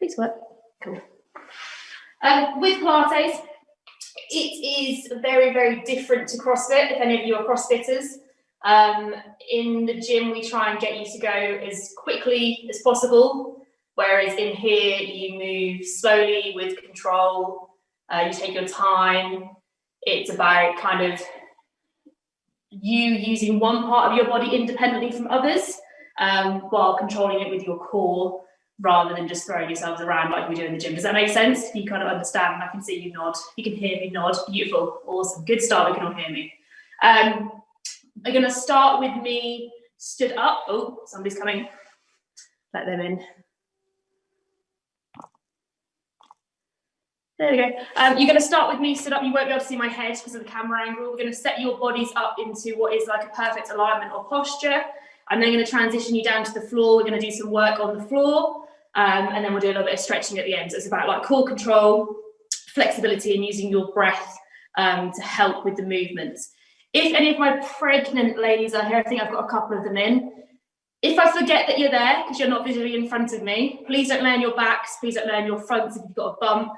Please work. Cool. With Pilates, it is very, very different to CrossFit, if any of you are CrossFitters. In the gym, we try and get you to go as quickly as possible, whereas in here, you move slowly with control, you take your time. It's about kind of you using one part of your body independently from others, while controlling it with your core, rather than just throwing yourselves around like we do in the gym. Does that make sense? You kind of understand? I can see you nod. You can hear me nod. Beautiful. Awesome. Good start. We can all hear me. I'm going to start with me stood up. Oh, somebody's coming. Let them in. There we go. You're going to start with me stood up. You won't be able to see my head because of the camera angle. We're going to set your bodies up into what is like a perfect alignment or posture. I'm then going to transition you down to the floor. We're going to do some work on the floor. And then we'll do a little bit of stretching at the end. So it's about like core control, flexibility, and using your breath to help with the movements. If any of my pregnant ladies are here, I think I've got a couple of them in. If I forget that you're there because you're not visually in front of me, please don't lay on your backs. Please don't lay on your fronts if you've got a bump.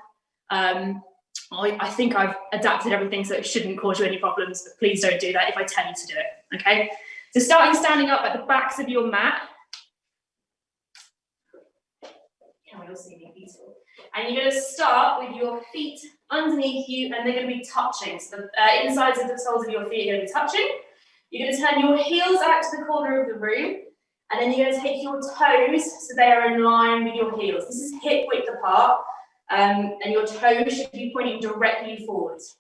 I think I've adapted everything so it shouldn't cause you any problems, but please don't do that if I tell you to do it, okay? So standing up at the backs of your mat. Can we all see me? Beautiful. And you're going to start with your feet underneath you, and they're going to be touching. So the insides of the soles of your feet are going to be touching. You're going to turn your heels out to the corner of the room, and then you're going to take your toes so they are in line with your heels. This is hip width apart, and your toes should be pointing directly forwards.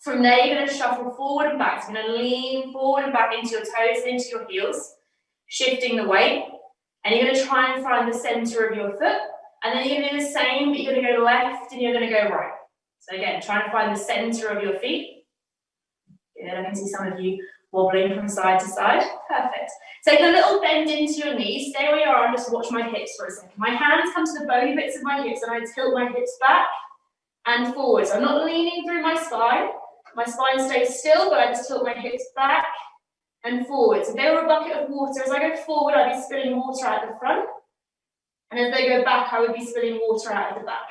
From there, you're going to shuffle forward and back. So you're going to lean forward and back into your toes and into your heels, shifting the weight. And you're going to try and find the center of your foot. And then you're going to do the same, but you're going to go left and you're going to go right. So again, trying to find the center of your feet. Good, I can see some of you wobbling from side to side. Perfect. Take a little bend into your knees. Stay where you are and just watch my hips for a second. My hands come to the bony bits of my hips and I tilt my hips back and forward. So I'm not leaning through my spine. My spine stays still, but I just tilt my hips back and forward. So if they were a bucket of water, as I go forward, I'd be spilling water out the front. And as they go back, I would be spilling water out of the back.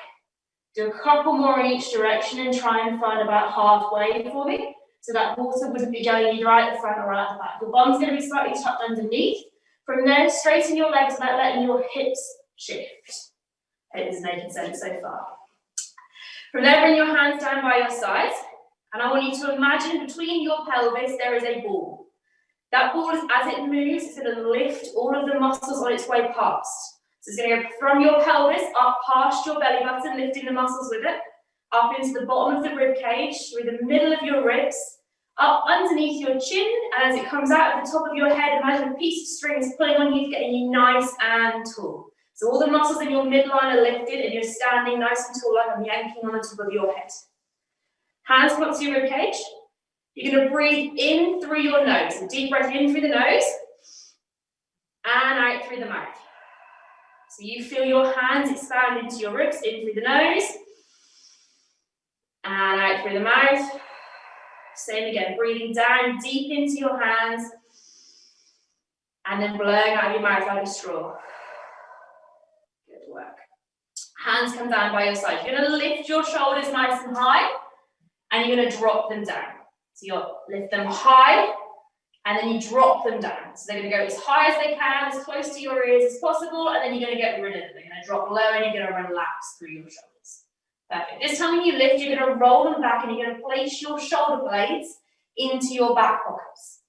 Do a couple more in each direction and try and find about halfway for me. So that water wouldn't be going either out the front or out the back. Your bum's going to be slightly tucked underneath. From there, straighten your legs without letting your hips shift. Hope this is making sense so far. From there, bring your hands down by your sides. And I want you to imagine between your pelvis, there is a ball. That ball, as it moves, it's going to lift all of the muscles on its way past. So it's going to go from your pelvis up past your belly button, lifting the muscles with it, up into the bottom of the rib cage, through the middle of your ribs, up underneath your chin, and as it comes out at the top of your head, imagine a piece of string is pulling on you, getting you nice and tall. So all the muscles in your midline are lifted, and you're standing nice and tall, like I'm yanking on the top of your head. Hands come up to your rib cage. You're going to breathe in through your nose. A deep breath in through the nose, and out through the mouth. So you feel your hands expand into your ribs, in through the nose, and out through the mouth. Same again, breathing down deep into your hands, and then blowing out of your mouth like a straw. Good work. Hands come down by your side. You're going to lift your shoulders nice and high, and you're going to drop them down. So you'll lift them high, and then you drop them down. So they're going to go as high as they can, as close to your ears as possible, and then you're going to get rid of them. They're going to drop low, and you're going to relax through your shoulders. Perfect. This time when you lift, you're going to roll them back, and you're going to place your shoulder blades into your back pockets.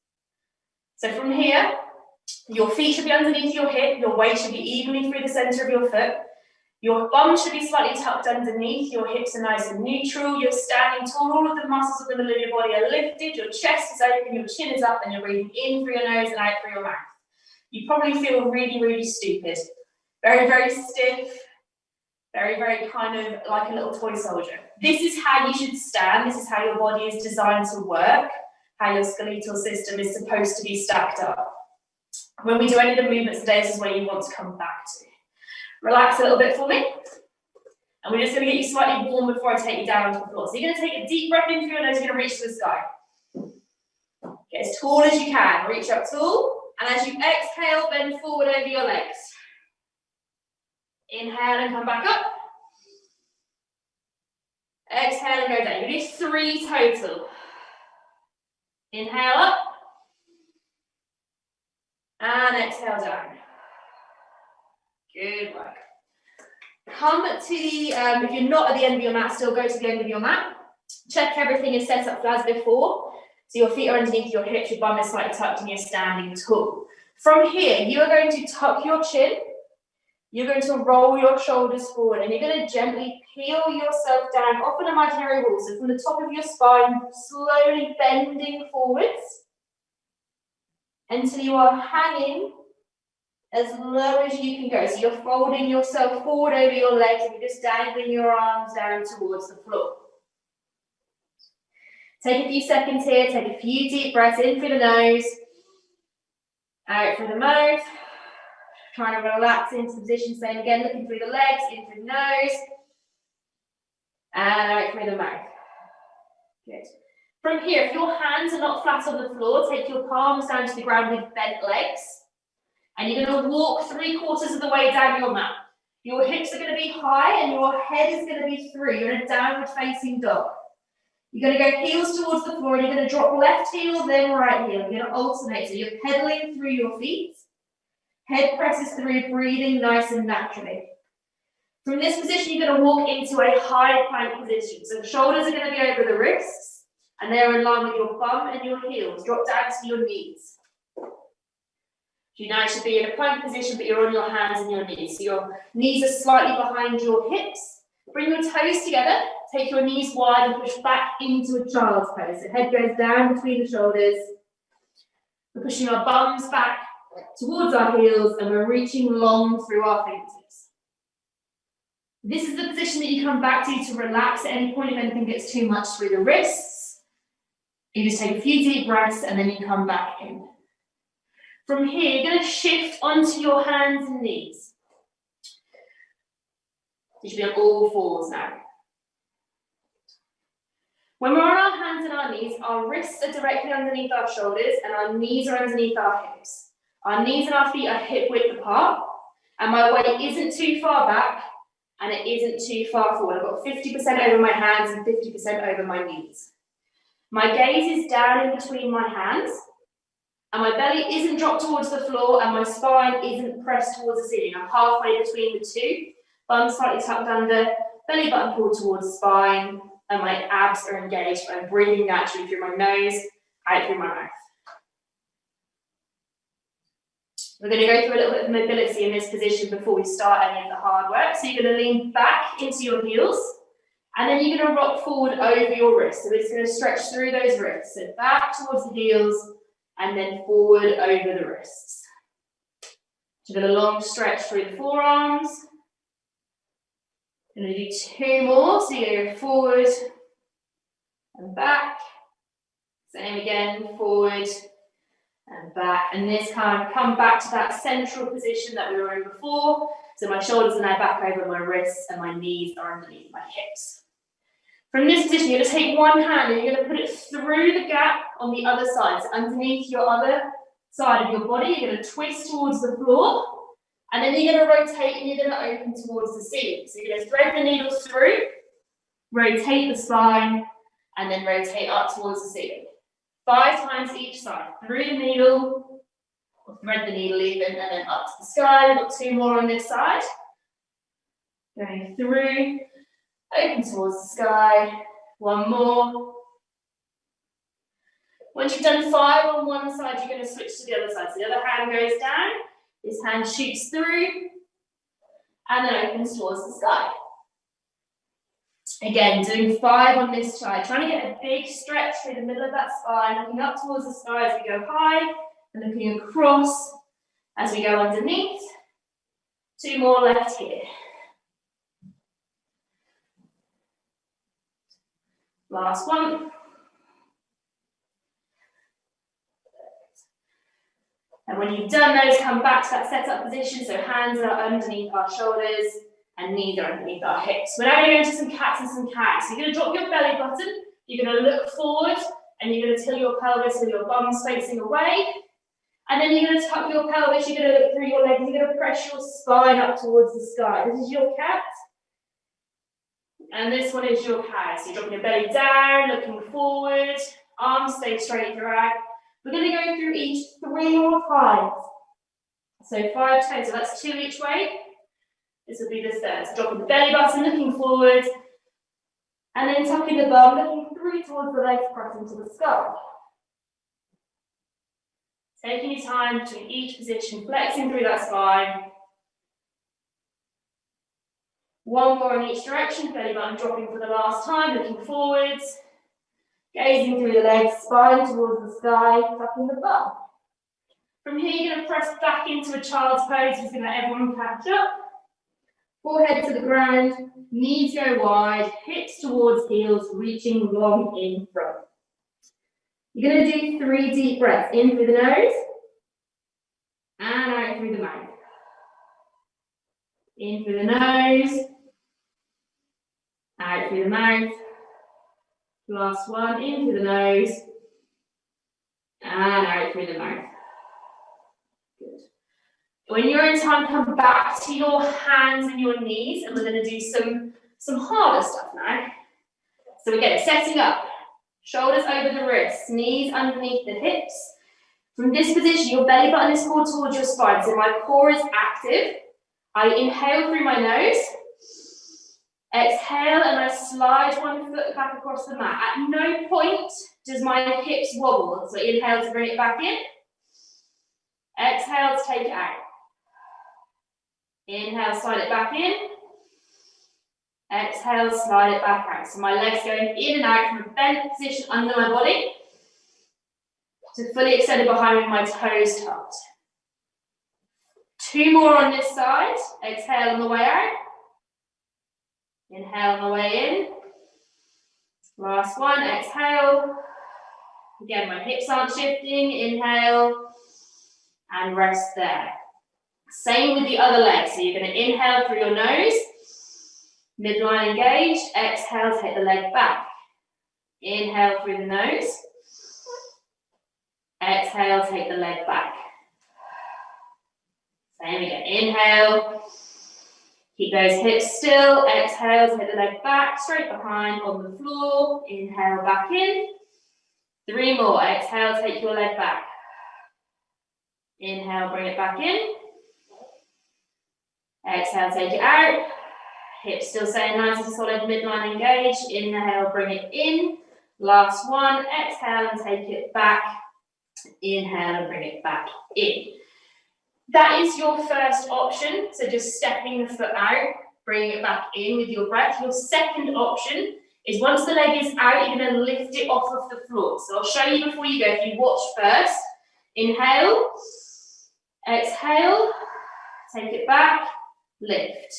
So from here, your feet should be underneath your hip, your weight should be evenly through the center of your foot. Your bum should be slightly tucked underneath, your hips are nice and neutral, you're standing tall, all of the muscles of the middle of your body are lifted, your chest is open, your chin is up, and you're breathing in through your nose and out through your mouth. You probably feel really, really stupid. Very, very stiff, very, very kind of like a little toy soldier. This is how you should stand, this is how your body is designed to work, how your skeletal system is supposed to be stacked up. When we do any of the movements today, this is where you want to come back to. Relax a little bit for me. And we're just going to get you slightly warm before I take you down onto the floor. So you're going to take a deep breath in through your nose, you're going to reach to the sky. Get as tall as you can, reach up tall. And as you exhale, bend forward over your legs. Inhale and come back up. Exhale and go down. You do 3 total. Inhale up. And exhale down. Good work. Come to the, if you're not at the end of your mat, still go to the end of your mat. Check everything is set up as before. So your feet are underneath your hips, your bum is slightly tucked and you're standing tall. From here, you are going to tuck your chin. You're going to roll your shoulders forward and you're going to gently peel yourself down off an imaginary wall. So from the top of your spine, slowly bending forwards until you are hanging as low as you can go. So you're folding yourself forward over your legs and you're just dangling your arms down towards the floor. Take a few seconds here, take a few deep breaths in through the nose, out through the mouth. Trying to relax into position, same again, looking through the legs, in through the nose, and out through the mouth. Good. From here, if your hands are not flat on the floor, take your palms down to the ground with bent legs, and you're going to walk 3/4 of the way down your mat. Your hips are going to be high, and your head is going to be through. You're in a downward facing dog. You're going to go heels towards the floor, and you're going to drop left heel, then right heel. You're going to alternate, so you're pedaling through your feet. Head presses through, breathing nice and naturally. From this position, you're going to walk into a high plank position. So the shoulders are going to be over the wrists, and they're in line with your bum and your heels. Drop down to your knees. You now should be in a plank position, but you're on your hands and your knees. So your knees are slightly behind your hips. Bring your toes together. Take your knees wide and push back into a child's pose. So head goes down between the shoulders. We're pushing our bums back towards our heels and we're reaching long through our fingertips. This is the position that you come back to relax at any point if anything gets too much through the wrists. You just take a few deep breaths and then you come back in. From here, you're going to shift onto your hands and knees. You should be on all fours now. When we're on our hands and our knees, our wrists are directly underneath our shoulders and our knees are underneath our hips. Our knees and our feet are hip width apart, and my weight isn't too far back, and it isn't too far forward. I've got 50% over my hands and 50% over my knees. My gaze is down in between my hands, and my belly isn't dropped towards the floor, and my spine isn't pressed towards the ceiling. I'm halfway between the two, bum slightly tucked under, belly button pulled towards the spine, and my abs are engaged, but I'm breathing naturally through my nose, out through my mouth. We're going to go through a little bit of mobility in this position before we start any of the hard work. So you're going to lean back into your heels, and then you're going to rock forward over your wrists. So it's going to stretch through those wrists. So back towards the heels, and then forward over the wrists. So you've got a long stretch through the forearms. Going to do 2 more. So you go forward and back. Same again, forward and back, and this time come back to that central position that we were in before. So my shoulders are now back over my wrists and my knees are underneath my hips. From this position, you're going to take one hand and you're going to put it through the gap on the other side. So underneath your other side of your body, you're going to twist towards the floor, and then you're going to rotate and you're going to open towards the ceiling. So you're going to thread the needle through, rotate the spine, and then rotate up towards the ceiling. 5 times each side, through the needle, or thread the needle even, and then up to the sky. We've got 2 more on this side. Going through, open towards the sky. 1 more. Once you've done 5 on one side, you're going to switch to the other side. So the other hand goes down, this hand shoots through, and then opens towards the sky. Again, doing 5 on this side, trying to get a big stretch through the middle of that spine, looking up towards the sky as we go high, and looking across as we go underneath. 2 more left here. Last one. And when you've done those, come back to that set-up position, so hands are underneath our shoulders, and knees are underneath our hips. We're now going to go into some cats and some cows. So you're going to drop your belly button, you're going to look forward, and you're going to tilt your pelvis with your bums facing away, And then you're going to tuck your pelvis, you're going to look through your legs, you're going to press your spine up towards the sky. This is your cat. And this one is your cow. So you're dropping your belly down, looking forward, arms stay straight throughout. We're going to go through each 3 more times. So 5 toes, so that's 2 each way. This will be the third. So dropping the belly button, looking forward, and then tucking the bum, looking through towards the legs, pressing to the sky. Taking your time between each position, flexing through that spine. 1 more in each direction, belly button dropping for the last time, looking forwards, gazing through the legs, spine towards the sky, tucking the bum. From here, you're going to press back into a child's pose, just going to let everyone catch up. Forehead to the ground, knees go wide, hips towards heels, reaching long in front. You're going to do 3 deep breaths, in through the nose, and out through the mouth. In through the nose, out through the mouth. Last one, in through the nose, and out through the mouth. Good. When you're in time, come back to your hands and your knees, and we're going to do some harder stuff now. So again, setting up, shoulders over the wrists, knees underneath the hips. From this position, your belly button is pulled towards your spine, so my core is active. I inhale through my nose, exhale, and I slide 1 foot back across the mat. At no point does my hips wobble, so inhale to bring it back in, exhale to take it out. Inhale, slide it back in. Exhale, slide it back out. So my legs going in and out from a bent position under my body to fully extended behind with my toes tucked. 2 more on this side. Exhale on the way out. Inhale on the way in. Last one, exhale. Again, my hips aren't shifting. Inhale and rest there. Same with the other leg. So you're going to inhale through your nose, midline engaged. Exhale, take the leg back. Inhale through the nose. Exhale, take the leg back. Same again. Inhale. Keep those hips still. Exhale, take the leg back, straight behind on the floor. Inhale, back in. 3 more. Exhale, take your leg back. Inhale, bring it back in. Exhale, take it out. Hips still staying nice and solid, midline engaged. Inhale, bring it in. Last one. Exhale and take it back. Inhale and bring it back in. That is your first option. So just stepping the foot out, bringing it back in with your breath. Your second option is once the leg is out, you're going to lift it off of the floor. So I'll show you before you go. If you watch first, inhale, exhale, take it back. Lift,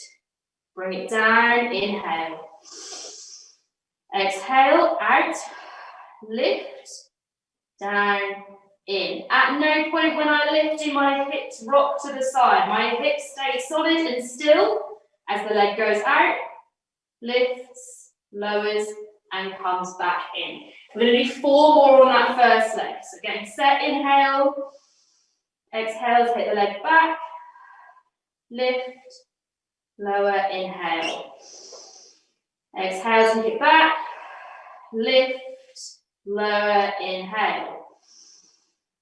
bring it down, inhale, exhale, out, lift, down, in. At no point when I lift do my hips rock to the side. My hips stay solid and still as the leg goes out, lifts, lowers, and comes back in. We're going to do 4 more on that first leg. So again, set, inhale, exhale, take the leg back, lift, lower, inhale. Exhale, take it back, lift, lower, inhale.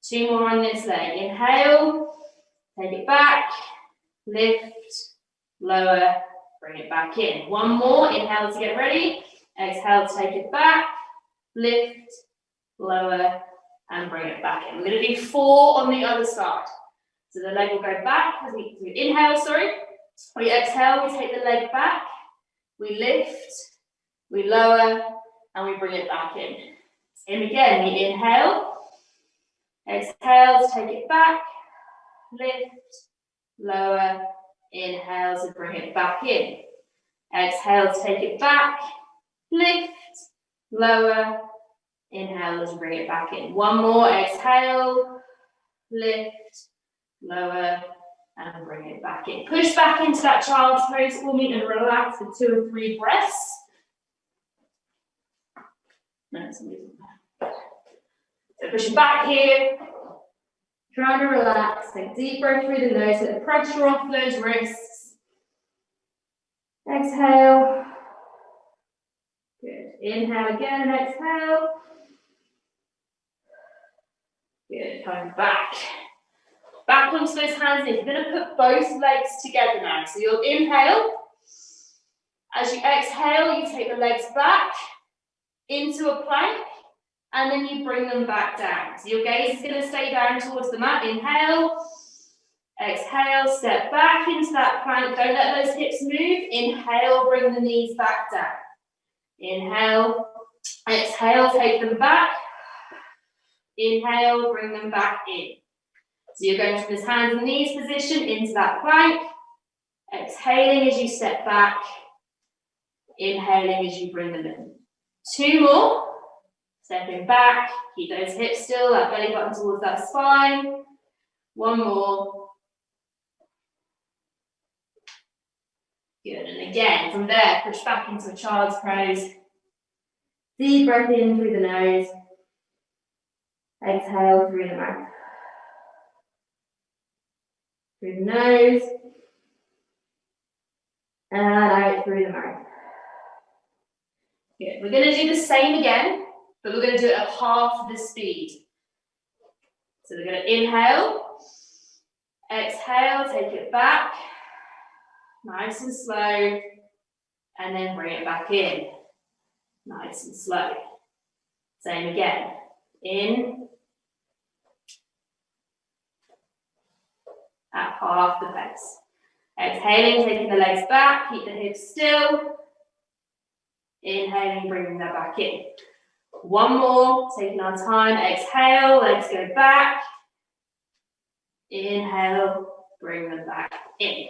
2 more on this leg. Inhale, take it back, lift, lower, bring it back in. 1 more, inhale to get ready. Exhale, take it back, lift, lower, and bring it back in. We're going to do 4 on the other side. So the leg will go back as we inhale, we exhale, we take the leg back, we lift, we lower, and we bring it back in. And again, we inhale, exhale to take it back, lift, lower, inhale to bring it back in. Exhale to take it back, lift, lower, inhale to bring it back in. 1 more, exhale, lift, lower, and bring it back in. Push back into that child's pose for me and relax for 2 or 3 breaths. So pushing back here, Trying to relax, take a deep breath through the nose, get the pressure off those wrists. Exhale. Good. Inhale again and exhale. Good. Coming back. Back onto those hands. You're going to put both legs together now. So you'll inhale. As you exhale, you take the legs back into a plank, and then you bring them back down. So your gaze is going to stay down towards the mat. Inhale. Exhale, step back into that plank. Don't let those hips move. Inhale, bring the knees back down. Inhale. Exhale, take them back. Inhale, bring them back in. So you're going from this hands and knees position into that plank. Exhaling as you step back. Inhaling as you bring them in. 2 more. Stepping back. Keep those hips still, that belly button towards that spine. 1 more. Good. And again, from there, push back into a child's pose. Deep breath in through the nose. Exhale through the mouth. Through the nose. And out through the mouth. Good. We're going to do the same again, but we're going to do it at half the speed. So we're going to inhale. Exhale, take it back. Nice and slow. And then bring it back in. Nice and slow. Same again. In. At half the pace. Exhaling, taking the legs back, keep the hips still. Inhaling, bringing that back in. 1 more, taking our time. Exhale, legs go back. Inhale, bring them back in.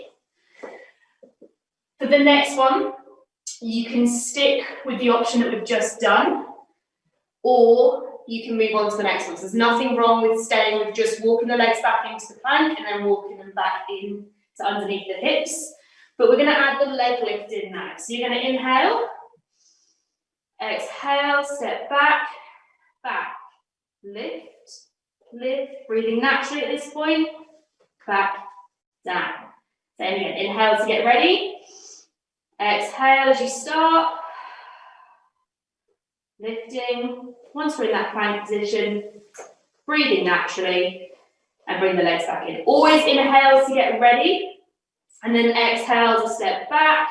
For the next one, you can stick with the option that we've just done, or you can move on to the next one. So there's nothing wrong with staying with just walking the legs back into the plank and then walking them back in to underneath the hips. But we're going to add the leg lift in now. So you're going to inhale, exhale, step back, back, lift, lift, breathing naturally at this point, back, down. Same again, inhale to get ready. Exhale as you start. Lifting. Once we're in that plank position, breathing naturally and bring the legs back in. Always inhale to get ready and then exhale to step back,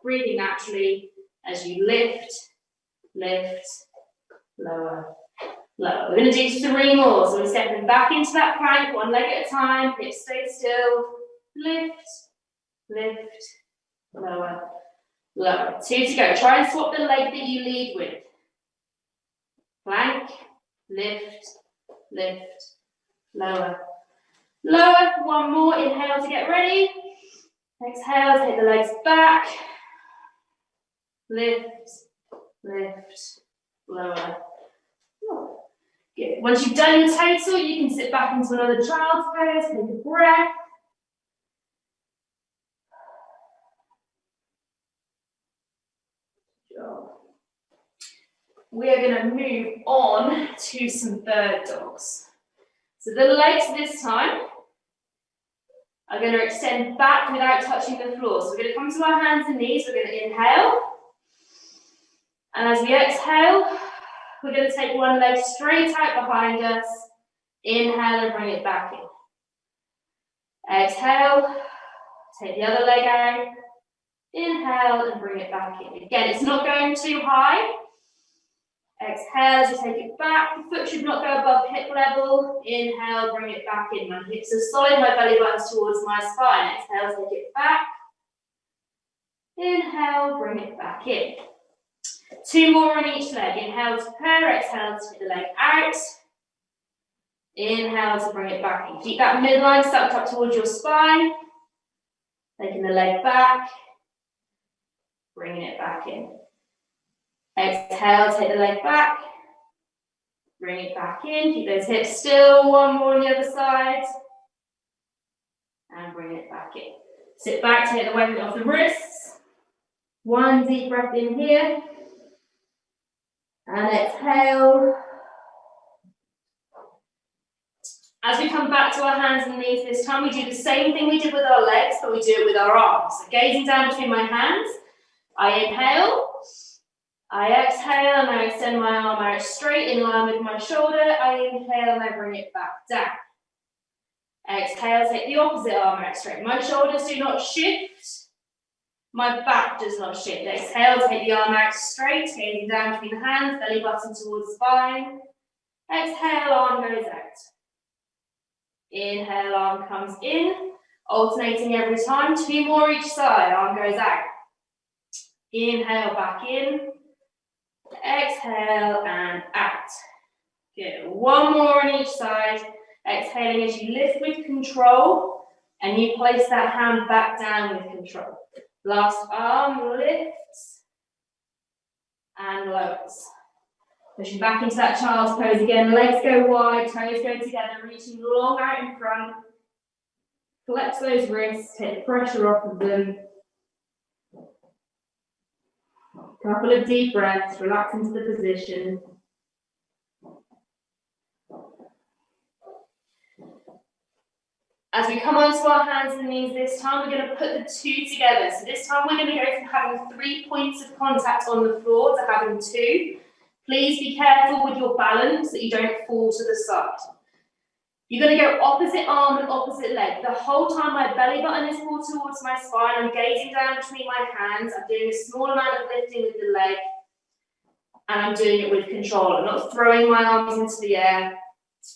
breathing naturally as you lift, lift, lower, lower. We're going to do 3 more. So we're stepping back into that plank, 1 leg at a time, hips stay still, lift, lift, lower, lower. 2 to go. Try and swap the leg that you lead with. Plank, lift, lift, lower, lower. 1 more. Inhale to get ready. Exhale, take the legs back. Lift, lift, lower, lower. Good. Once you've done your total, you can sit back into another child's pose. Take a breath. Good job. We are going to move on to some bird dogs. So the legs this time are going to extend back without touching the floor. So we're going to come to our hands and knees. We're going to inhale. And as we exhale, we're going to take 1 leg straight out behind us. Inhale and bring it back in. Exhale. Take the other leg out. Inhale and bring it back in. Again, it's not going too high. Exhale as you take it back. The foot should not go above hip level. Inhale, bring it back in. My hips are solid, my belly button's towards my spine. Exhale, take it back. Inhale, bring it back in. 2 more on each leg. Inhale to prepare, exhale to take the leg out. Inhale to bring it back in. Keep that midline sucked up towards your spine. Taking the leg back. Bringing it back in. Exhale, take the leg back. Bring it back in. Keep those hips still. 1 more on the other side. And bring it back in. Sit back to get the weight off the wrists. 1 deep breath in here. And exhale. As we come back to our hands and knees this time, we do the same thing we did with our legs, but we do it with our arms. So gazing down between my hands, I inhale, I exhale, and I extend my arm out straight in line with my shoulder. I inhale and I bring it back down. Exhale, take the opposite arm out straight. My shoulders do not shift. My back does not shift. Exhale, take the arm out straight, gazing down between the hands, belly button towards the spine. Exhale, arm goes out. Inhale, arm comes in, alternating every time. 2 more each side, arm goes out. Inhale, back in. Exhale, and out. Good. 1 more on each side. Exhaling as you lift with control, and you place that hand back down with control. Last arm lifts and lowers. Pushing back into that child's pose again. Legs go wide, toes go together, reaching long out in front. Flex those wrists, take the pressure off of them. Couple of deep breaths, relax into the position. As we come onto our hands and knees this time, we're going to put the 2 together. So this time we're going to go from having 3 points of contact on the floor to having 2. Please be careful with your balance that you don't fall to the side. You're going to go opposite arm and opposite leg. The whole time my belly button is pulled towards my spine, I'm gazing down between my hands, I'm doing a small amount of lifting with the leg, and I'm doing it with control. I'm not throwing my arms into the air.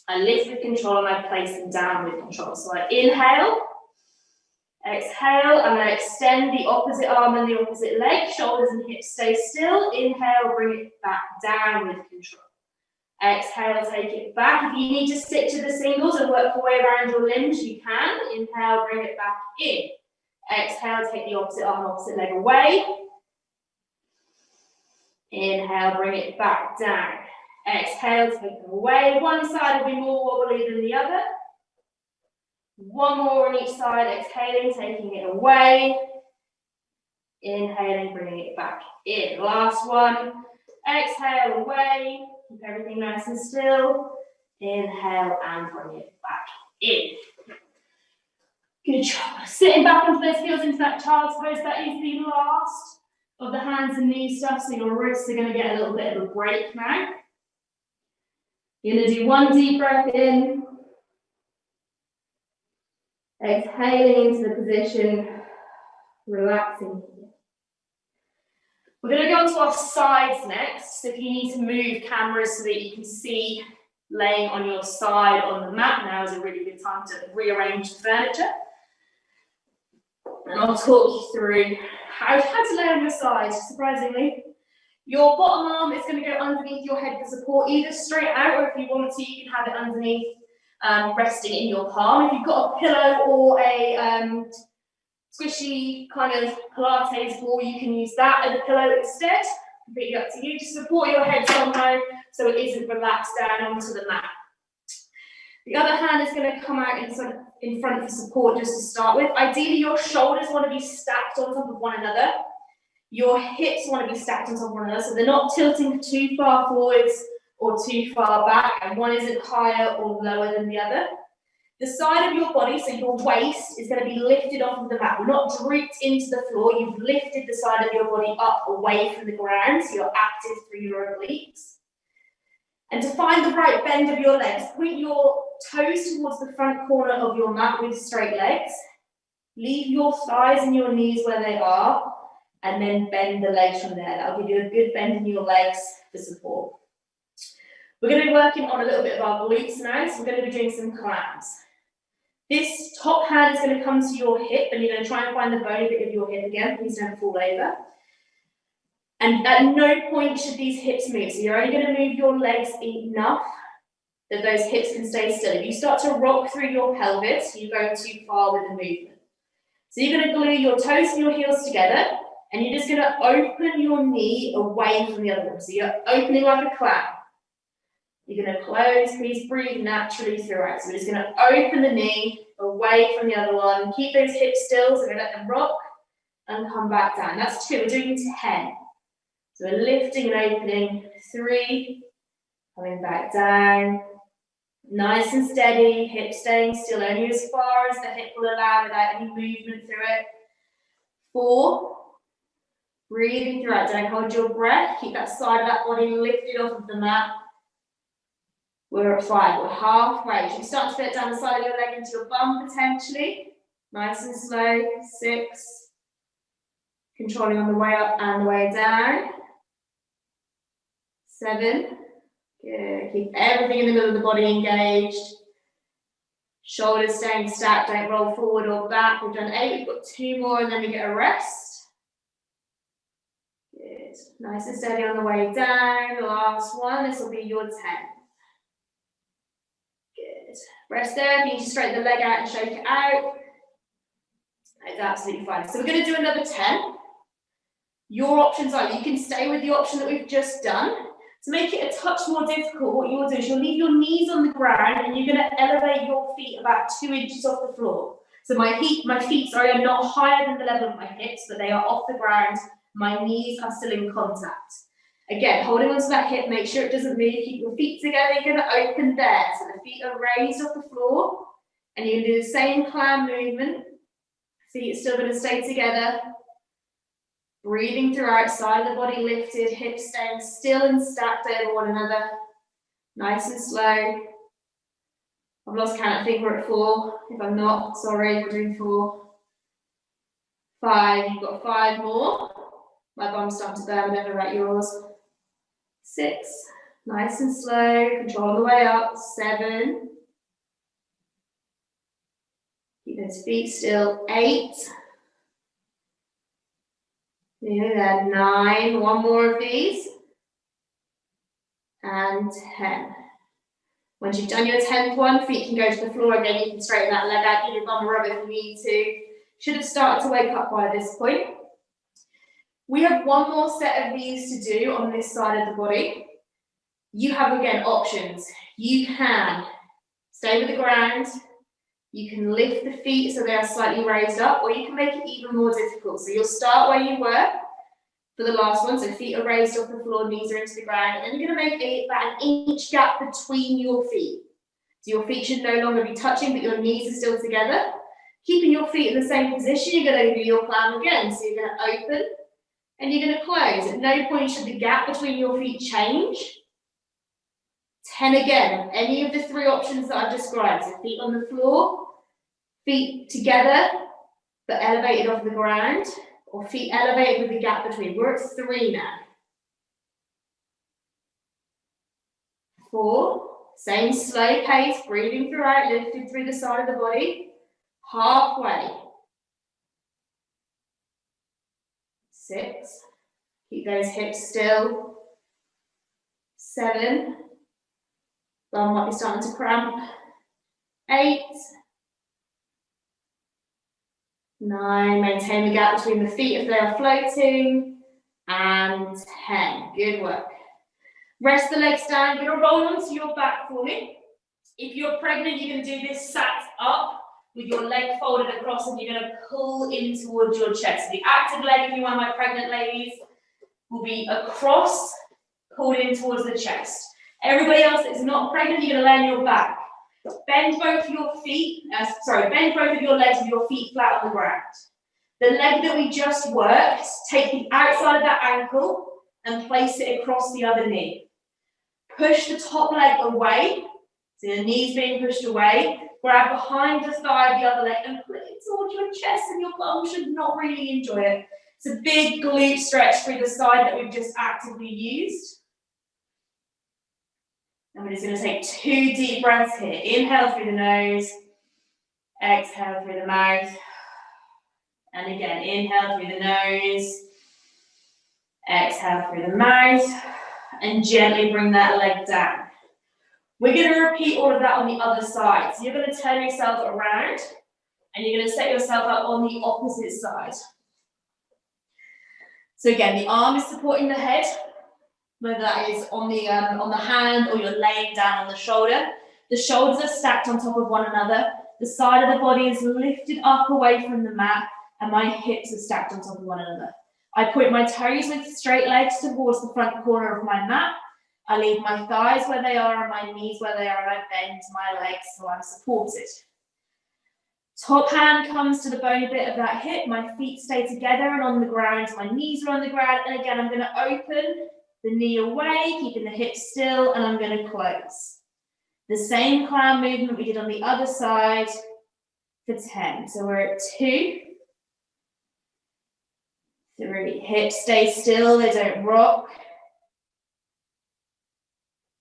I lift with control and I place them down with control. So I inhale, exhale, and I extend the opposite arm and the opposite leg. Shoulders and hips stay still. Inhale, bring it back down with control. Exhale, take it back. If you need to stick to the singles and work your way around your limbs, you can. Inhale, bring it back in. Exhale, take the opposite arm, opposite leg away. Inhale, bring it back down. Exhale, take them away. One side will be more wobbly than the other. 1 more on each side. Exhaling, taking it away. Inhaling, bringing it back in. Last one. Exhale, away. Keep everything nice and still. Inhale and bring it back in. Good job. Sitting back onto those heels into that child's pose. That is the last of the hands and knees stuff. So your wrists are going to get a little bit of a break now. You're going to do 1 deep breath in. Exhaling into the position. Relaxing. We're going to go onto our sides next. So if you need to move cameras so that you can see laying on your side on the mat, now is a really good time to rearrange the furniture. And I'll talk you through how to lay on your side, surprisingly. Your bottom arm is going to go underneath your head for support, either straight out, or if you want to, you can have it underneath, resting in your palm. If you've got a pillow or a squishy kind of Pilates ball, you can use that as a pillow instead. Completely up to you. Just support your head somehow so it isn't relaxed down onto the mat. The other hand is going to come out in front for support just to start with. Ideally, your shoulders want to be stacked on top of one another. Your hips want to be stacked on top of one another, so they're not tilting too far forwards or too far back, and one isn't higher or lower than the other. The side of your body, so your waist, is going to be lifted off of the mat. You're not drooped into the floor. You've lifted the side of your body up away from the ground, so you're active through your obliques. And to find the right bend of your legs, point your toes towards the front corner of your mat with straight legs. Leave your thighs and your knees where they are, and then bend the legs from there. That'll give you a good bend in your legs for support. We're going to be working on a little bit of our glutes now, so we're going to be doing some clams. This top hand is going to come to your hip, and you're going to try and find the bony bit of your hip again. Please don't fall over. And at no point should these hips move. So you're only going to move your legs enough that those hips can stay still. If you start to rock through your pelvis, you're going too far with the movement. So you're going to glue your toes and your heels together, and you're just going to open your knee away from the other one. So you're opening like a clam. You're going to close. Please breathe naturally throughout. So we're just going to open the knee away from the other one. Keep those hips still, so we're going to let them rock and come back down. That's 2. We're doing 10. So we're lifting and opening. 3, coming back down. Nice and steady, hip staying still, only as far as the hip will allow without any movement through it. 4, breathing through it. Don't hold your breath, keep that side of that body lifted off of the mat. We're at 5, we're halfway. You can start to fit down the side of your leg into your bum potentially. Nice and slow, 6. Controlling on the way up and the way down. 7. Good. Keep everything in the middle of the body engaged. Shoulders staying stacked, don't roll forward or back. We've done 8, we've got 2 more and then we get a rest. Good. Nice and steady on the way down. Last one, this will be your 10. Good. Rest there. If you need to straighten the leg out and shake it out, it's absolutely fine. So we're going to do another 10. Your options are, you can stay with the option that we've just done. To make it a touch more difficult, what you'll do is you'll leave your knees on the ground and you're going to elevate your feet about 2 inches off the floor. So my feet are not higher than the level of my hips, but they are off the ground. My knees are still in contact. Again, holding onto that hip, make sure it doesn't move. Keep your feet together. You're going to open there. So the feet are raised off the floor. And you're going to do the same clown movement. Feet are still going to stay together. Breathing throughout, side of the body lifted, hips staying still and stacked over one another. Nice and slow. I've lost count, I think we're at 4. If I'm not, sorry, we're doing 4. 5, you've got 5 more. My bum's starting to burn, I don't know about yours. 6, nice and slow, control the way up. 7. Keep those feet still. 8. Nearly there. 9, 1 more of these. And 10. Once you've done your 10th one, feet can go to the floor again. You can straighten that leg out, give your bum a rub if you need to. Should have started to wake up by this point. We have 1 more set of these to do on this side of the body. You have, again, options. You can stay with the ground. You can lift the feet so they are slightly raised up, or you can make it even more difficult. So you'll start where you were for the last one. So feet are raised off the floor, knees are into the ground. And then you're going to make about an inch gap between your feet. So your feet should no longer be touching, but your knees are still together. Keeping your feet in the same position, you're going to do your clown again. So you're going to open and you're going to close. At no point should the gap between your feet change. 10 again, any of the 3 options that I've described. So feet on the floor, feet together, but elevated off the ground, or feet elevated with the gap between. We're at 3 now. 4, same slow pace, breathing throughout, lifted through the side of the body. Halfway. 6, keep those hips still. 7, bum might be starting to cramp. 8, 9, maintain the gap between the feet if they are floating. And 10, good work. Rest the legs down, you're going to roll onto your back for me. If you're pregnant, you're going to do this sat up with your leg folded across and you're going to pull in towards your chest. The active leg, if you're one of my pregnant ladies, will be across, pulled in towards the chest. Everybody else that's not pregnant, you're going to lay on your back. Bend both your feet, bend both of your legs with your feet flat on the ground. The leg that we just worked, take the outside of that ankle and place it across the other knee. Push the top leg away, so the knee's being pushed away. Grab behind the thigh of the other leg and pull it towards your chest, and your bum should not really enjoy it. It's a big glute stretch through the side that we've just actively used. And we're just going to take 2 deep breaths here. Inhale through the nose, exhale through the mouth. And again, inhale through the nose, exhale through the mouth, and gently bring that leg down. We're going to repeat all of that on the other side. So you're going to turn yourself around, and you're going to set yourself up on the opposite side. So again, the arm is supporting the head, whether that is on the hand or you're laying down on the shoulder. The shoulders are stacked on top of one another. The side of the body is lifted up away from the mat, and my hips are stacked on top of one another. I point my toes with straight legs towards the front corner of my mat. I leave my thighs where they are and my knees where they are, and I bend my legs so I'm supported. Top hand comes to the bony bit of that hip, my feet stay together and on the ground, my knees are on the ground, and again I'm going to open the knee away, keeping the hip still, and I'm going to close. The same clown movement we did on the other side for 10. So we're at 2, 3, hips stay still, they don't rock.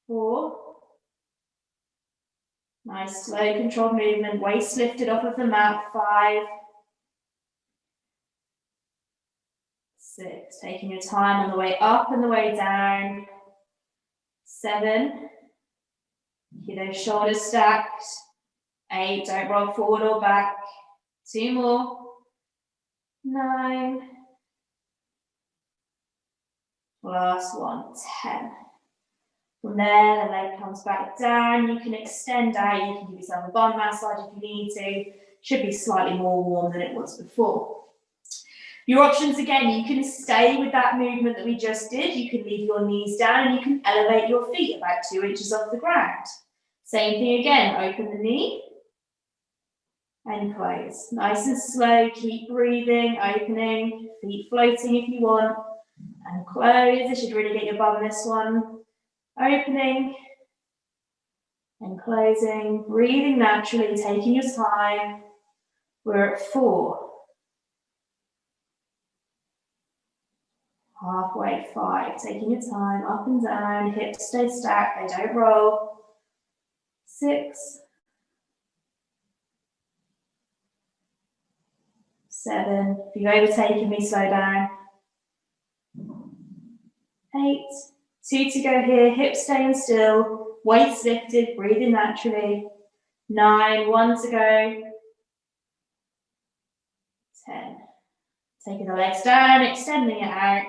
4, nice slow controlled movement, waist lifted off of the mat. 5, 6, taking your time on the way up and the way down. 7, keep those shoulders stacked. 8, don't roll forward or back. 2 more. 9, last one, 10. From there, the leg comes back down. You can extend out. You can give yourself a bum massage if you need to. Should be slightly more warm than it was before. Your options again, you can stay with that movement that we just did. You can leave your knees down and you can elevate your feet about 2 inches off the ground. Same thing again, open the knee and close. Nice and slow, keep breathing, opening, feet floating if you want, and close. This should really get your bum this one. Opening and closing, breathing naturally, taking your time. We're at 4. Halfway, 5, taking your time, up and down, hips stay stacked, they don't roll. 6, 7, if you've overtaken me, slow down. 8, 2 to go here, hips staying still, weights lifted, breathing naturally. 9, 1 to go. 10, taking the legs down, extending it out.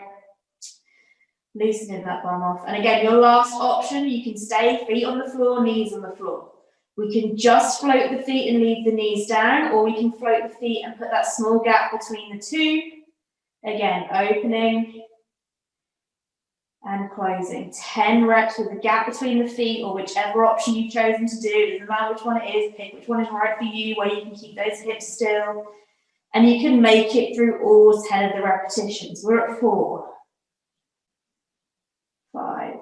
Loosening that bum off. And again, your last option, you can stay feet on the floor, knees on the floor. We can just float the feet and leave the knees down, or we can float the feet and put that small gap between the two. Again, opening and closing. 10 reps with the gap between the feet, or whichever option you've chosen to do. It doesn't matter which one it is, pick which one is right for you, where you can keep those hips still. And you can make it through all 10 of the repetitions. We're at 4. 5.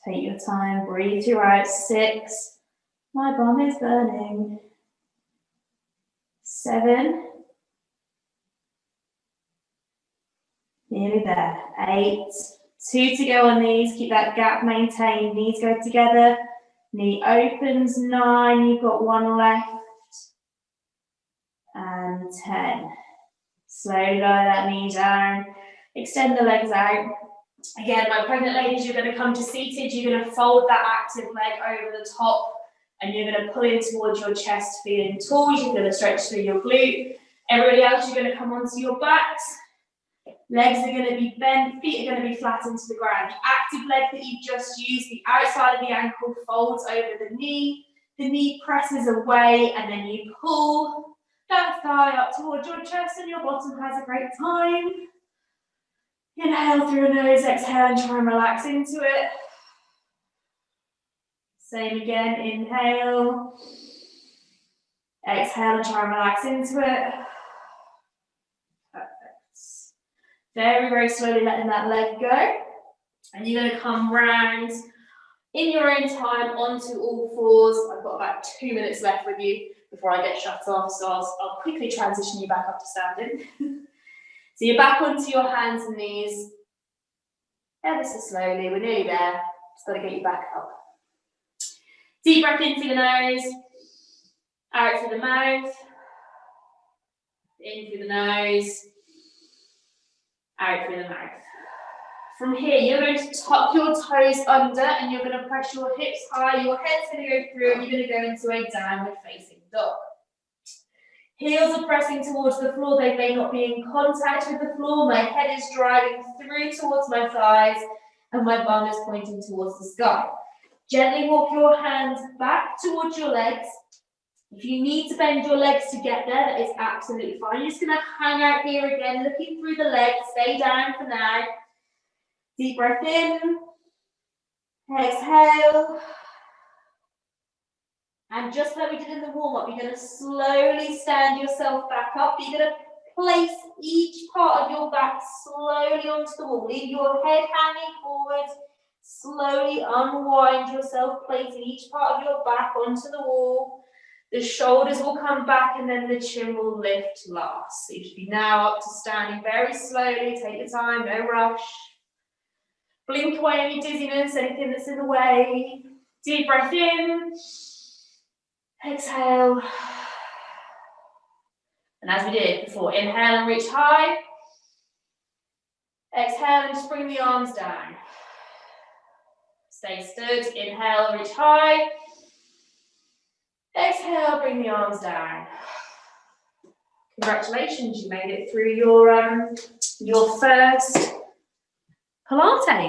Take your time, breathe you out. 6. My bum is burning. 7. Nearly there. 8. 2 to go on these. Keep that gap maintained. Knees go together. Knee opens. 9. You've got 1 left. And 10. Slowly lower that knee down. Extend the legs out. Again, my pregnant ladies, you're going to come to seated. You're going to fold that active leg over the top and you're going to pull in towards your chest, feeling tall. You're going to stretch through your glute. Everybody else, you're going to come onto your backs. Legs are going to be bent, feet are going to be flat into the ground. The active leg that you've just used, the outside of the ankle folds over the knee presses away, and then you pull that thigh up towards your chest and your bottom has a great time. Inhale through your nose, exhale and try and relax into it. Same again, inhale. Exhale and try and relax into it. Perfect. Very, very slowly letting that leg go. And you're going to come round in your own time onto all fours. I've got about 2 minutes left with you before I get shut off, so I'll quickly transition you back up to standing. So you're back onto your hands and knees. Ever so slowly, we're nearly there. Just got to get you back up. Deep breath in through the nose, out through the mouth, in through the nose, out through the mouth. From here, you're going to tuck your toes under and you're going to press your hips high. Your head's going to go through and you're going to go into a downward facing dog. Heels are pressing towards the floor. They may not be in contact with the floor. My head is driving through towards my thighs and my bum is pointing towards the sky. Gently walk your hands back towards your legs. If you need to bend your legs to get there, that is absolutely fine. You're just going to hang out here again, looking through the legs. Stay down for now. Deep breath in. Exhale. And just like we did in the warm-up, you're going to slowly stand yourself back up. You're going to place each part of your back slowly onto the wall. Leave your head hanging forward. Slowly unwind yourself, placing each part of your back onto the wall. The shoulders will come back and then the chin will lift last. So you should be now up to standing very slowly. Take your time, no rush. Blink away any dizziness, anything that's in the way. Deep breath in. Exhale. And as we did before, inhale and reach high. Exhale and just bring the arms down. Stay stood. Inhale and reach high. Exhale, bring the arms down. Congratulations, you made it through your first Pilates.